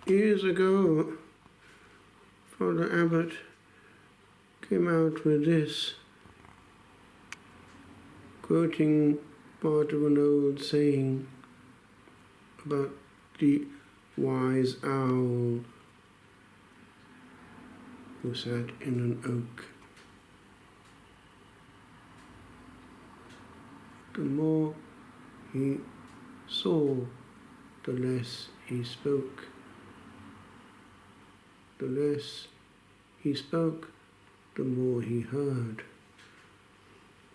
Years ago, Father Abbott came out with this, quoting part of an old saying about the wise owl who sat in an oak. The more he saw, the less he spoke. The less he spoke, the more he heard.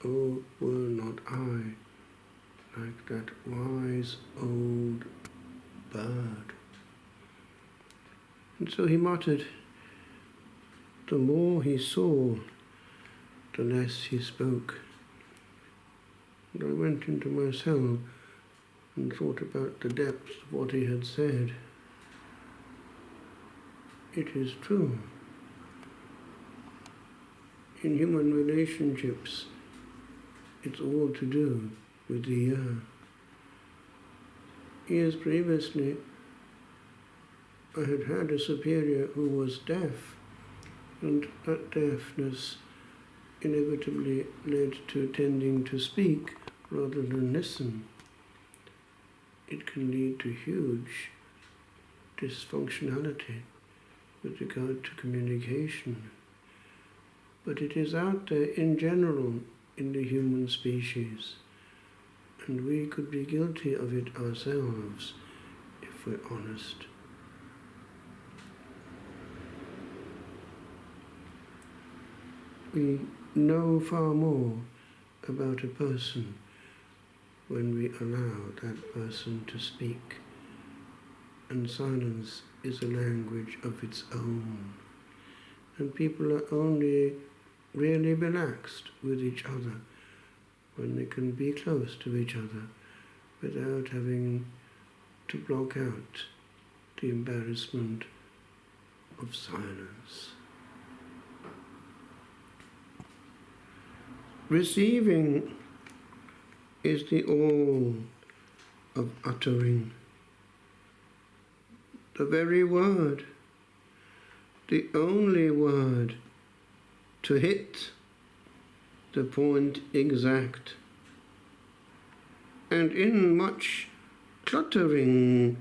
Oh, were not I like that wise old bird? And so he muttered, the more he saw, the less he spoke. And I went into my cell and thought about the depths of what he had said. It is true. In human relationships, it's all to do with the ear. Years previously, I had had a superior who was deaf, and that deafness inevitably led to tending to speak rather than listen. It can lead to huge dysfunctionality with regard to communication. But it is out there in general in the human species, and we could be guilty of it ourselves if we're honest. We know far more about a person when we allow that person to speak, and silence is a language of its own, and people are only really relaxed with each other when they can be close to each other without having to block out the embarrassment of silence. Receiving is the all of uttering. The very word, the only word to hit the point exact. And in much cluttering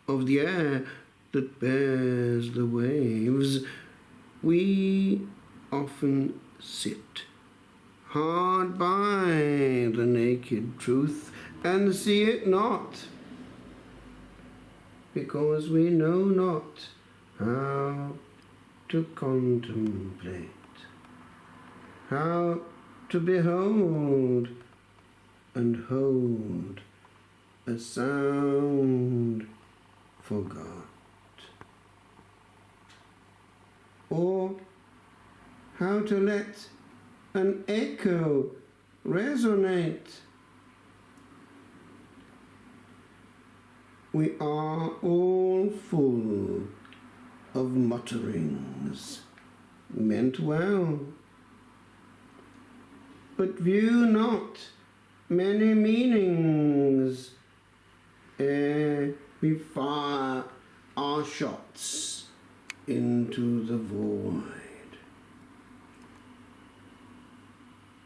of the air that bears the waves, we often sit hard by the naked truth and see it not, because we know not how to contemplate, how to behold and hold a sound forgot, or how to let an echo resonate. We are all full of mutterings, meant well, but view not many meanings ere we fire our shots into the void.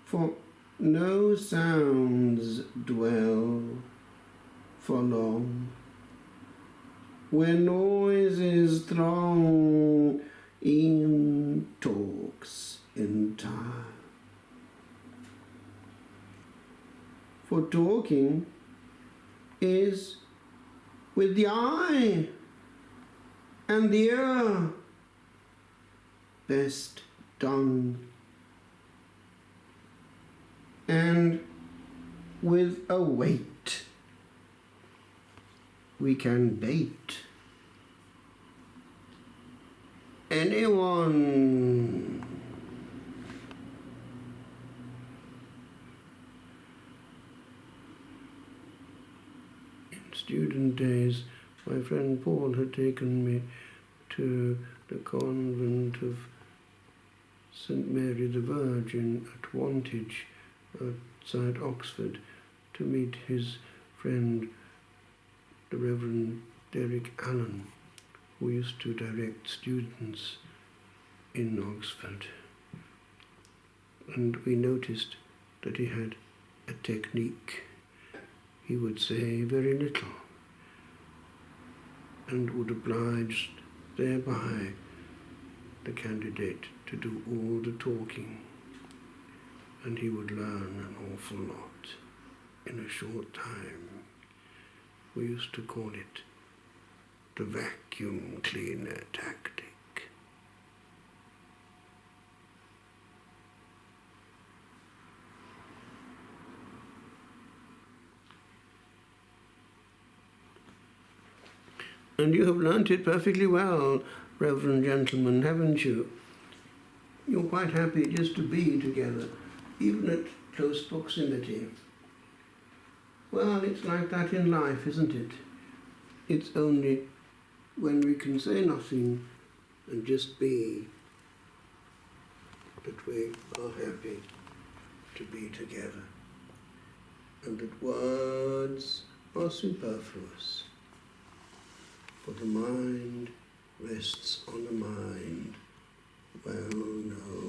For no sounds dwell for long, where noises throng, e'en talks entire. For talking is with the eye and the ear best done, and with a weight we can bait anyone. In student days, my friend Paul had taken me to the convent of St. Mary the Virgin at Wantage, outside Oxford, to meet his friend, the Reverend Derek Allen, who used to direct students in Oxford, and we noticed that he had a technique. He would say very little and would oblige thereby the candidate to do all the talking, and he would learn an awful lot in a short time. We used to call it the vacuum cleaner tactic. And you have learnt it perfectly well, Reverend gentlemen, haven't you? You're quite happy just to be together, even at close proximity. Well, it's like that in life, isn't it? It's only when we can say nothing and just be that we are happy to be together, and that words are superfluous, for the mind rests on a mind well known.